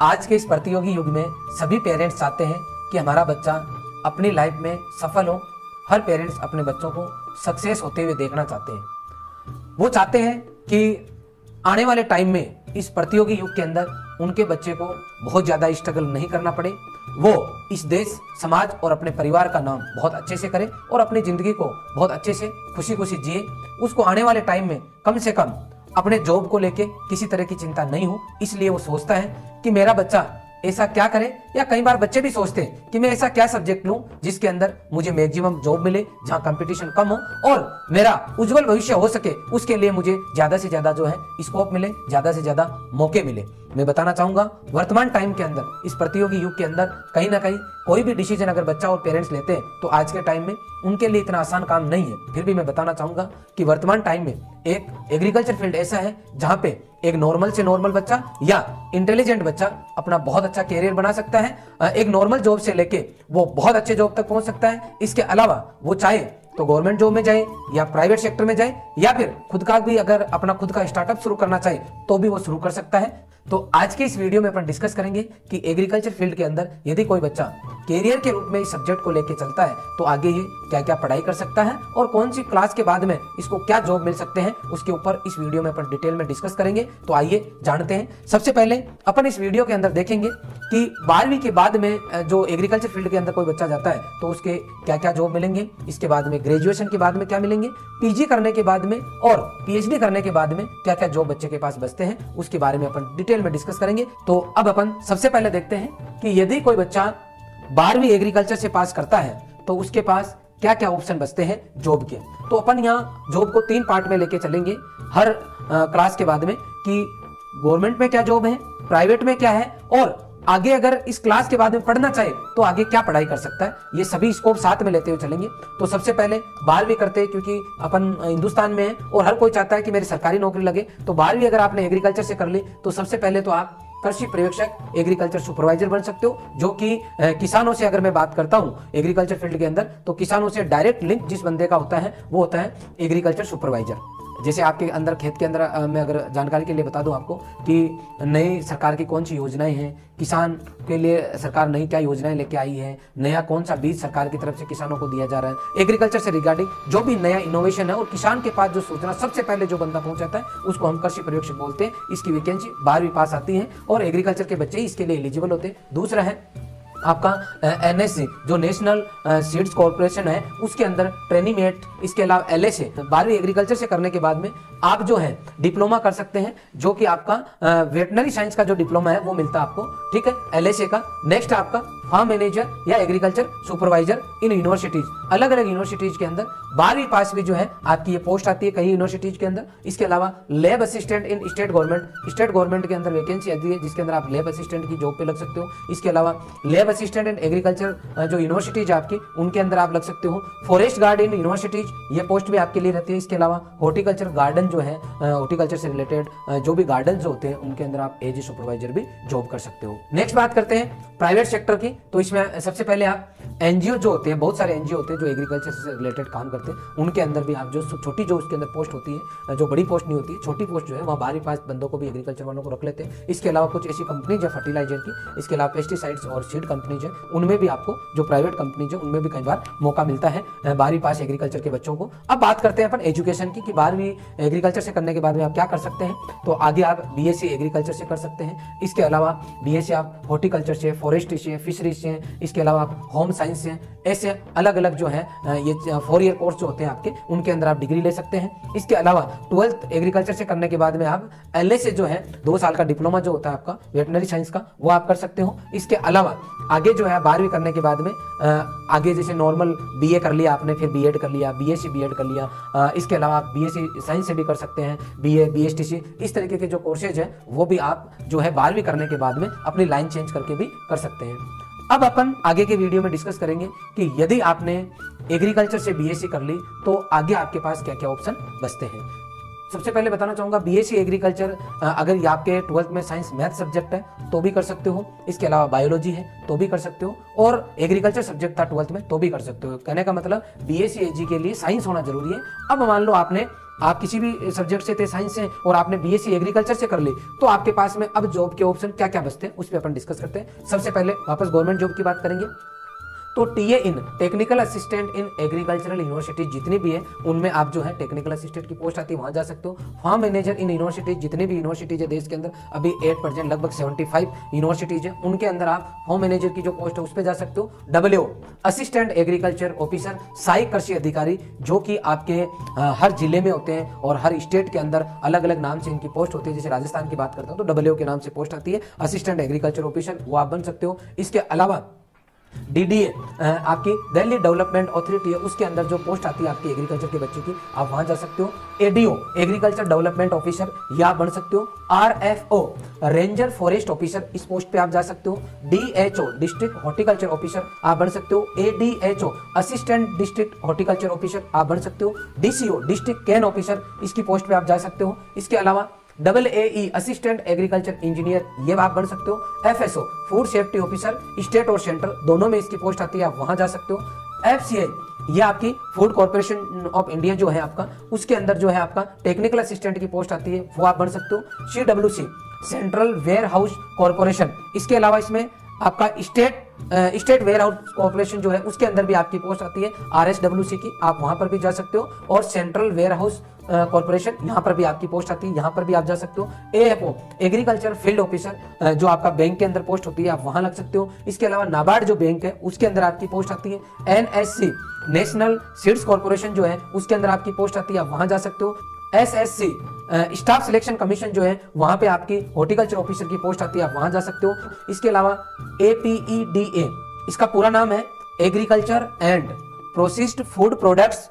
आज के इस प्रतियोगी युग में सभी पेरेंट्स चाहते हैं कि हमारा बच्चा अपनी लाइफ में सफल हो। हर पेरेंट्स अपने बच्चों को सक्सेस होते हुए देखना चाहते हैं। वो चाहते हैं कि आने वाले टाइम में इस प्रतियोगी युग के अंदर उनके बच्चे को बहुत ज़्यादा स्ट्रगल नहीं करना पड़े, वो इस देश, समाज और अपने परिवार का नाम बहुत अच्छे से करे और अपनी ज़िंदगी को बहुत अच्छे से खुशी खुशी जिए। उसको आने वाले टाइम में कम से कम अपने जॉब को लेके किसी तरह की चिंता नहीं हो। इसलिए वो सोचता है कि मेरा बच्चा ऐसा क्या करे, या कई बार बच्चे भी सोचते हैं कि मैं ऐसा क्या सब्जेक्ट लूं जिसके अंदर मुझे मैक्सिमम जॉब मिले, जहां कंपटीशन कम हो और मेरा उज्जवल भविष्य हो सके। उसके लिए मुझे ज्यादा से ज्यादा जो है स्कोप मिले, ज्यादा से ज्यादा मौके मिले। मैं बताना चाहूंगा वर्तमान टाइम के अंदर, इस प्रतियोगी युग के अंदर कहीं ना कहीं कोई भी डिसीजन अगर बच्चा और पेरेंट्स लेते हैं तो आज के टाइम में उनके लिए इतना आसान काम नहीं है। फिर भी मैं बताना चाहूंगा कि वर्तमान टाइम में एक एग्रीकल्चर फील्ड ऐसा है जहां पे एक नॉर्मल से नॉर्मल बच्चा या इंटेलिजेंट बच्चा अपना बहुत अच्छा कैरियर बना सकता है। एक नॉर्मल जॉब से लेके वो बहुत अच्छे जॉब तक पहुंच सकता है। इसके अलावा वो चाहे तो गवर्नमेंट जॉब में जाए या प्राइवेट सेक्टर में जाए, या फिर खुद का भी अगर अपना खुद का स्टार्टअप शुरू करना चाहे तो भी वो शुरू कर सकता है। तो आज के इस वीडियो में अपन डिस्कस करेंगे कि एग्रीकल्चर फील्ड के अंदर यदि कोई बच्चा कैरियर के रूप में इस सब्जेक्ट को लेके चलता है तो आगे ये क्या क्या पढ़ाई कर सकता है और कौन सी क्लास के बाद में इसको क्या जॉब मिल सकते हैं, उसके ऊपर इस वीडियो में अपन डिटेल में डिस्कस करेंगे। तो आइए जानते हैं। सबसे पहले अपन इस वीडियो के अंदर देखेंगे कि 12वीं के बाद में जो एग्रीकल्चर फील्ड के अंदर कोई बच्चा जाता है तो उसके क्या क्या जॉब मिलेंगे, इसके बाद में ग्रेजुएशन के बाद में क्या मिलेंगे, पीजी करने के बाद में और पीएचडी करने के बाद में क्या क्या जॉब बच्चे के पास बचते हैं, उसके बारे में अपन डिटेल में डिस्कस करेंगे। तो अब अपन सबसे पहले देखते हैं कि यदि कोई बच्चा 12वीं एग्रीकल्चर से पास करता है तो उसके पास क्या क्या ऑप्शन बचते हैं जॉब के। तो अपन यहाँ जॉब को 3 पार्ट में लेके चलेंगे हर क्लास के बाद में, कि गवर्नमेंट में क्या जॉब है, प्राइवेट में क्या है, और आगे अगर इस क्लास के बाद में पढ़ना चाहे तो आगे क्या पढ़ाई कर सकता है। ये सभी स्कोप साथ में लेते हुए चलेंगे। तो सबसे पहले 12वीं करते हैं, क्योंकि अपन हिंदुस्तान में है और हर कोई चाहता है कि मेरी सरकारी नौकरी लगे। तो 12वीं अगर आपने एग्रीकल्चर से कर ली तो सबसे पहले तो आप कृषि पर्यवेक्षक, एग्रीकल्चर सुपरवाइजर बन सकते हो, जो कि किसानों से अगर मैं बात करता हूं एग्रीकल्चर फील्ड के अंदर तो किसानों से डायरेक्ट लिंक जिस बंदे का होता है वो होता है एग्रीकल्चर सुपरवाइजर। जैसे आपके अंदर खेत के अंदर मैं अगर जानकारी के लिए बता दूं आपको कि नई सरकार की कौन सी योजनाएं हैं, किसान के लिए सरकार नई क्या योजनाएं लेके आई है, नया कौन सा बीज सरकार की तरफ से किसानों को दिया जा रहा है, एग्रीकल्चर से रिगार्डिंग जो भी नया इनोवेशन है और किसान के पास जो सूचना सबसे पहले जो बंदा पहुंचाता है उसको हम कृषि पर्यवेक्षक बोलते हैं। इसकी वैकेंसी 12वीं पास आती है और एग्रीकल्चर के बच्चे इसके लिए एलिजिबल होते हैं। दूसरा है आपका एनएससी, जो नेशनल सीड्स कॉर्पोरेशन है, उसके अंदर ट्रेनिमेट, इसके अलावा एलएसए। 12वीं एग्रीकल्चर से करने के बाद में आप जो है डिप्लोमा कर सकते हैं, जो कि आपका वेटनरी साइंस का जो डिप्लोमा है वो मिलता है आपको, ठीक है, एलएसए का। नेक्स्ट आपका फार्म मैनेजर या एग्रीकल्चर सुपरवाइजर इन यूनिवर्सिटीज, अलग अलग यूनिवर्सिटीज के अंदर 12वीं पास भी जो है आपकी ये पोस्ट आती है कई यूनिवर्सिटीज के अंदर। इसके अलावा lab assistant in state government के अंदर वैकेंसी आती है जिसके अंदर आप लैब असिस्टेंट की जॉब पे लग सकते हो। इसके अलावा लैब असिस्टेंट इन एग्रीकल्चर जो यूनिवर्सिटीज आपकी उनके अंदर आप लग सकते हो। फॉरेस्ट गार्ड इन यूनिवर्सिटीज, ये पोस्ट भी आपके लिए रहती है। इसके अलावा हॉर्टिकल्चर गार्डन जो है, हॉर्टिकल्चर से रिलेटेड जो भी गार्डन जो होते हैं उनके अंदर आप एज ए सुपरवाइजर भी जॉब कर सकते हो। नेक्स्ट बात करते हैं प्राइवेट सेक्टर की। तो इसमें सबसे पहले आप एनजीओ जो होते हैं, बहुत सारे एनजीओ होते हैं जो एग्रीकल्चर से रिलेटेड काम करते हैं, उनके अंदर भी आप जो छोटी जो उसके अंदर पोस्ट होती है, जो बड़ी पोस्ट नहीं होती है, छोटी पोस्ट जो है वहाँ 12वीं पास बंदों को भी एग्रीकल्चर वालों को रख लेते हैं। इसके अलावा कुछ ऐसी कंपनीज है फर्टिलाइजर की, इसके अलावा पेस्टिसाइड्स और सीड कंपनीज है, उनमें भी आपको, जो प्राइवेट कंपनीज है उनमें भी कई बार मौका मिलता है 12वीं पास एग्रीकल्चर के बच्चों को। अब बात करते हैं अपन एजुकेशन की कि 12वीं एग्रीकल्चर से करने के बाद में आप क्या कर सकते हैं। तो आगे आप बीएससी एग्रीकल्चर से कर सकते हैं। इसके अलावा बीएससी आप हॉर्टिकल्चर से, फॉरेस्ट से, फिशरीज से, इसके अलावा आप होम साइंस से, ऐसे अलग अलग जो है ये 4 ईयर कोर्स जो होते हैं आपके, उनके अंदर आप डिग्री ले सकते हैं। इसके अलावा 12th एग्रीकल्चर से करने के बाद में आप एलएसए जो है 2 साल का डिप्लोमा जो होता है आपका वेटनरी साइंस का, वो आप कर सकते हो। इसके अलावा आगे जो है 12वीं करने के बाद में आगे जैसे नॉर्मल बीए कर लिया आपने, फिर बीएड कर लिया, बीएससी बीएड कर लिया, इसके अलावा आप बीएससी साइंस से भी कर सकते हैं, बीए बीएसटीसी, इस तरीके के जो कोर्सेज है वो भी आप जो है 12वीं करने के बाद में अपनी लाइन चेंज करके भी कर सकते हैं। अब अपन आगे के वीडियो में डिस्कस करेंगे कि यदि आपने एग्रीकल्चर से बीएससी कर ली तो आगे आपके पास क्या क्या ऑप्शन बचते हैं। सबसे पहले बताना चाहूंगा बीएससी एग्रीकल्चर अगर आपके 12th में साइंस मैथ सब्जेक्ट है तो भी कर सकते हो। इसके अलावा बायोलॉजी है तो भी कर सकते हो, और एग्रीकल्चर सब्जेक्ट था 12th में तो भी कर सकते हो। कहने का मतलब बीएससी एजी के लिए साइंस होना जरूरी है। अब मान लो आपने आप किसी भी सब्जेक्ट से थे, साइंस से, और आपने बीएससी एग्रीकल्चर से कर ली, तो आपके पास में अब जॉब के ऑप्शन क्या क्या बचते हैं उस पर अपन डिस्कस करते हैं। सबसे पहले वापस गवर्नमेंट जॉब की बात करेंगे, तो TA in technical assistant in agricultural university जितनी भी है उनमें आप जो है टेक्निकल असिस्टेंट की पोस्ट आती है, वहां जा सकते हो। फार्म मैनेजर इन यूनिवर्सिटी, जितनी भी यूनिवर्सिटीज है देश के अंदर, अभी 8% लगभग 75 यूनिवर्सिटीज है, उनके अंदर आप फार्म मैनेजर की जो पोस्ट है उस पर जा सकते हो। डब्ल्यू असिस्टेंट एग्रीकल्चर ऑफिसर, सहायक कृषि अधिकारी, जो कि आपके हर जिले में होते हैं और हर स्टेट के अंदर अलग अलग नाम से इनकी पोस्ट होती है। जैसे राजस्थान की बात करता हूँ तो डब्ल्यू के नाम से पोस्ट आती है, असिस्टेंट एग्रीकल्चर ऑफिसर, वो आप बन सकते हो। इसके अलावा डीडीए आपकी दिल्ली डेवलपमेंट अथॉरिटी है, उसके अंदर जो पोस्ट आती है आपकी एग्रीकल्चर के बच्चे की, आप वहां जा सकते हो। एडीओ एग्रीकल्चर डेवलपमेंट ऑफिसर, या आप बन सकते हो। आरएफओ रेंजर फॉरेस्ट ऑफिसर, इस पोस्ट पे आप जा सकते हो। डीएचओ डिस्ट्रिक्ट हॉर्टिकल्चर ऑफिसर, आप बन सकते हो। एडीएचओ असिस्टेंट डिस्ट्रिक्ट हॉर्टिकल्चर ऑफिसर, आप बन सकते हो। डीसीओ डिस्ट्रिक्ट कैन ऑफिसर, इसकी पोस्ट पे आप जा सकते हो। इसके अलावा AAE असिस्टेंट एग्रीकल्चर इंजीनियर, ये आप बन सकते हो। FSO food safety officer, state और सेंट्रल दोनों में इसकी पोस्ट आती है, आप वहां जा सकते हो। FCI ये आपकी फूड कॉर्पोरेशन ऑफ इंडिया जो है आपका, उसके अंदर जो है आपका टेक्निकल असिस्टेंट की पोस्ट आती है, वो आप बन सकते हो। CWC central warehouse corporation, इसके अलावा इसमें आपका स्टेट वेयर हाउस कॉर्पोरेशन जो है उसके अंदर भी आपकी पोस्ट आती है RSWC की, आप वहां पर भी जा सकते हो। और सेंट्रल वेयर हाउस कॉर्पोरेशन, यहाँ पर भी आपकी पोस्ट आती है, यहाँ पर भी आप जा सकते हो। AFO एग्रीकल्चर फील्ड ऑफिसर, जो आपका बैंक के अंदर पोस्ट होती है, आप वहां लग सकते हो। इसके अलावा नाबार्ड जो बैंक है उसके अंदर आपकी पोस्ट आती है। NSC नेशनल सीड्स कॉर्पोरेशन जो है उसके अंदर आपकी पोस्ट आती है, आप वहां जा सकते हो। SSC स्टाफ सिलेक्शन कमीशन जो है वहां पे आपकी हॉर्टिकल्चर ऑफिसर की पोस्ट आती है, आप वहां जा सकते हो। इसके अलावा APEDA, इसका पूरा नाम है agriculture and processed food products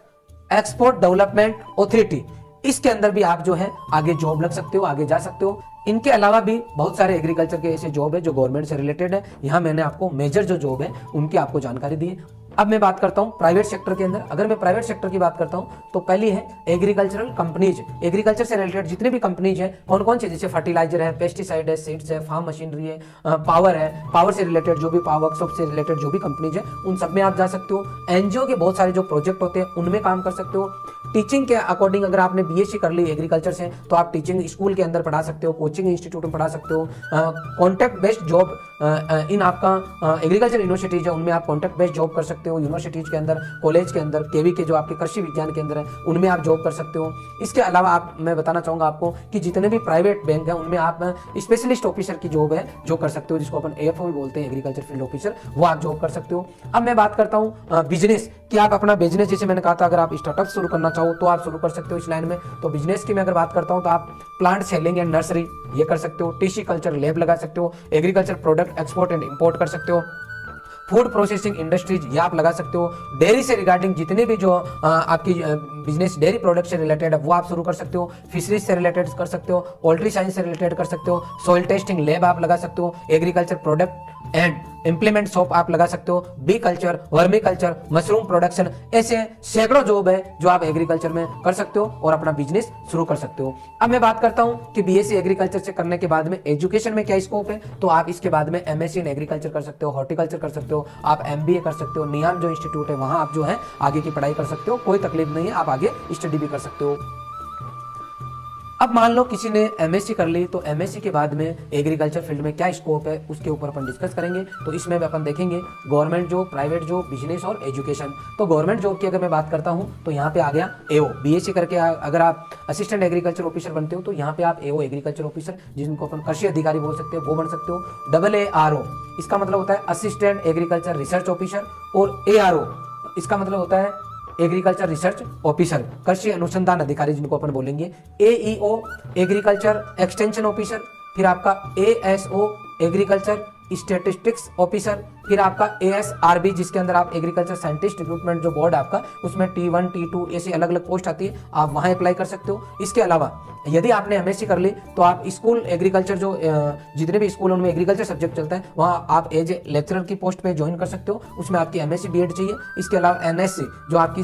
export development authority, इसके अंदर भी आप जो है आगे जॉब लग सकते हो, आगे जा सकते हो। इनके अलावा भी बहुत सारे एग्रीकल्चर के ऐसे जॉब है जो गवर्नमेंट से रिलेटेड है, यहाँ मैंने आपको मेजर जो जॉब है उनकी आपको जानकारी दी है। अब मैं बात करता हूँ प्राइवेट सेक्टर के अंदर। अगर मैं प्राइवेट सेक्टर की बात करता हूँ तो पहली है एग्रीकल्चरल कंपनीज, एग्रीकल्चर से रिलेटेड जितने भी कंपनीज हैं, कौन कौन से, जैसे फर्टिलाइजर है, पेस्टिसाइड है, सीड्स है, फार्म मशीनरी है, पावर है, पावर से रिलेटेड जो भी पावर वर्कशॉप से रिलेटेड जो भी कंपनीज है उन सब में आप जा सकते हो। एनजीओ के बहुत सारे जो प्रोजेक्ट होते हैं उनमें काम कर सकते हो। टीचिंग के अकॉर्डिंग अगर आपने बीएससी कर ली एग्रीकल्चर से तो आप टीचिंग स्कूल के अंदर पढ़ा सकते हो, कोचिंग इंस्टीट्यूट में पढ़ा सकते हो। कॉन्ट्रैक्ट बेस्ड जॉब इन आपका एग्रीकल्चर यूनिवर्सिटीज है उनमें आप कॉन्ट्रैक्ट बेस्ड जॉब कर सकते हो। यूनिवर्सिटीज के अंदर, कॉलेज के अंदर, केवी के जो आपके कृषि विज्ञान के अंदर है उनमें आप जॉब कर सकते हो। इसके अलावा मैं बताना चाहूंगा आपको कि जितने भी प्राइवेट बैंक है उनमें आप स्पेशलिस्ट ऑफिसर की जॉब है जो कर सकते हो, जिसको अपन AFO भी बोलते हैं, एग्रीकल्चर फील्ड ऑफिसर, वो आप जॉब कर सकते हो। अब मैं बात करता हूँ बिजनेस, कि आप अपना बिजनेस, जैसे मैंने कहा था अगर आप स्टार्टअप शुरू करना चाहो तो आप शुरू कर सकते हो इस लाइन में। तो बिजनेस की मैं अगर बात करता हूँ तो आप प्लांट सेलिंग एंड नर्सरी ये कर सकते हो, टिश्यू कल्चर लैब लगा सकते हो, agriculture product export and import कर सकते हो, फूड प्रोसेसिंग इंडस्ट्रीज ये आप लगा सकते हो। डेयरी से रिगार्डिंग जितने भी जो आपकी बिजनेस डेयरी प्रोडक्ट से रिलेटेड है वो आप शुरू कर सकते हो। फिशरीज से रिलेटेड कर सकते हो, पोल्ट्री साइंस से रिलेटेड कर सकते हो, सॉइल टेस्टिंग लैब आप लगा सकते हो, agriculture product and implement shop आप लगा सकते हो, bee culture, vermiculture, mushroom production, ऐसे सैकड़ों जॉब है जो आप एग्रीकल्चर में कर सकते हो और अपना बिजनेस शुरू कर सकते हो। अब मैं बात करता हूं कि बीएससी एग्रीकल्चर से करने के बाद में एजुकेशन में क्या स्कोप है, तो आप इसके बाद में एमएससी इन एग्रीकल्चर कर सकते हो, हॉर्टिकल्चर कर सकते हो, आप एमबीए कर सकते हो, नियाम जो इंस्टीट्यूट है वहां आप जो है आगे की पढ़ाई कर सकते हो, कोई तकलीफ नहीं है, आप आगे स्टडी भी कर सकते हो। अब मान लो किसी ने एमएससी कर ली, तो एमएससी के बाद में एग्रीकल्चर फील्ड में क्या स्कोप है उसके ऊपर अपन डिस्कस करेंगे। तो इसमें अपन देखेंगे government job, private job, business और एजुकेशन। तो गवर्नमेंट जॉब की अगर मैं बात करता हूं तो यहाँ पे आ गया एओ, बीएससी करके अगर आप असिस्टेंट एग्रीकल्चर ऑफिसर बनते हो तो यहाँ पे आप एओ एग्रीकल्चर ऑफिसर, जिनको अपन कृषि अधिकारी बोल सकते हो, वो बन सकते हो। AARO इसका मतलब होता है असिस्टेंट एग्रीकल्चर रिसर्च ऑफिसर, और ARO इसका मतलब होता है एग्रीकल्चर रिसर्च ऑफिसर, कृषि अनुसंधान अधिकारी जिनको अपन बोलेंगे। AEO एग्रीकल्चर एक्सटेंशन ऑफिसर, फिर आपका ASO एग्रीकल्चर स्टैटिस्टिक्स ऑफिसर, फिर आपका ASRB जिसके अंदर आप एग्रीकल्चर साइंटिस्ट रिक्रूटमेंट जो बोर्ड आपका, उसमें T1 T2 ऐसी अलग अलग पोस्ट आती है, आप वहां अप्लाई कर सकते हो। इसके अलावा यदि आपने एमएससी कर ली तो आप स्कूल एग्रीकल्चर जो जितने भी स्कूल उनमें एग्रीकल्चर सब्जेक्ट चलता है वहां आप एज ए लेक्चरर की पोस्ट पे ज्वाइन कर सकते हो, उसमें आपकी एमएससी बीएड चाहिए। इसके अलावा एनएससी जो आपकी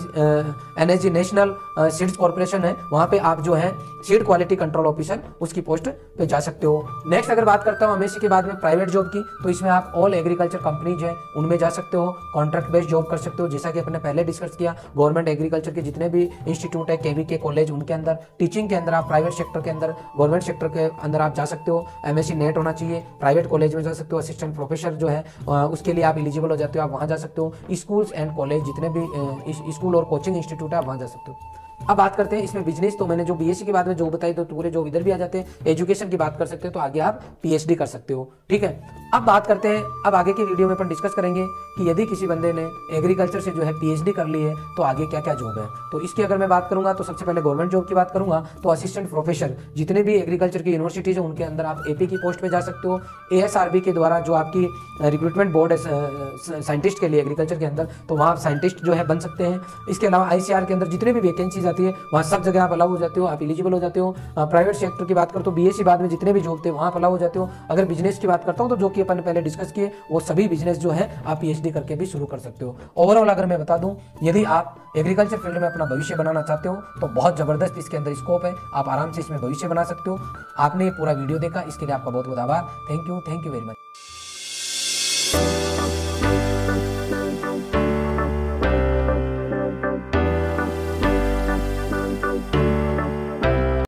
एनएसजी नेशनल सीड्स कॉर्पोरेशन है, वहां पे आप जो है सीड क्वालिटी कंट्रोल ऑफिसर उसकी पोस्ट पे जा सकते हो। नेक्स्ट अगर बात करता हूँ एमएससी के बाद में प्राइवेट जॉब की, तो इसमें आप ऑल एग्रीकल्चर कंपनीज है उनमें जा सकते हो, कॉन्ट्रैक्ट बेस्ड जॉब कर सकते हो, जैसा कि अपने पहले डिस्कस किया। गवर्नमेंट एग्रीकल्चर के जितने भी इंस्टीट्यूट है, केवीके कॉलेज, उनके अंदर टीचिंग के अंदर आप प्राइवेट सेक्टर के अंदर, गवर्नमेंट सेक्टर के अंदर आप जा सकते हो। एमएससी नेट होना चाहिए, प्राइवेट कॉलेज में जा सकते हो। असिस्टेंट प्रोफेसर जो है उसके लिए आप एलिजिबल हो जाते हो, आप वहाँ जा सकते हो। स्कूल्स एंड कॉलेज जितने भी स्कूल और कोचिंग इंस्टीट्यूट है आप वहाँ जा सकते हो। अब बात करते हैं इसमें बिजनेस। तो मैंने जो बीएससी के बाद में जो बताई, तो पूरे जो इधर भी आ जाते हैं। एजुकेशन की बात कर सकते हो तो आगे आप पीएचडी कर सकते हो, ठीक है। अब बात करते हैं, अब आगे की वीडियो में अपन डिस्कस करेंगे कि यदि किसी बंदे ने एग्रीकल्चर से जो है पीएचडी कर ली है तो आगे क्या क्या जॉब है। तो इसकी अगर मैं बात करूंगा तो सबसे पहले गवर्नमेंट जॉब की बात करूंगा तो असिस्टेंट प्रोफेसर जितने भी एग्रीकल्चर की यूनिवर्सिटीज है उनके अंदर आप एपी की पोस्ट पे जा सकते हो। एएसआरबी के द्वारा जो आपकी रिक्रूटमेंट बोर्ड है साइंटिस्ट के लिए एग्रीकल्चर के अंदर, तो वहाँ आप साइंटिस्ट जो है बन सकते हैं। इसके अलावा आईसीआर के अंदर जितने भी वैकेंसीज आती है वहाँ सब जगह आप अलाउ हो जाते हो, आप एलिजिबल हो जाते हो। प्राइवेट सेक्टर की बात करो तो बीएससी बाद में जितने भी जॉब थे वहाँ आप अलाउ हो जाते हो। अगर बिजनेस की बात करता हूँ तो जो कि अपन पहले डिस्कस किए वो सभी बिजनेस जो है आप पीएचडी करके भी शुरू कर सकते हो। ओवरऑल अगर मैं बता दूं, यदि आप एग्रीकल्चर फील्ड में अपना भविष्य बनाना चाहते हो तो बहुत जबरदस्त इसके अंदर स्कोप है, आप आराम से इसमें भविष्य बना सकते हो। आपने ये पूरा वीडियो देखा, इसके लिए आपका बहुत बहुत आभार। Thank you very much.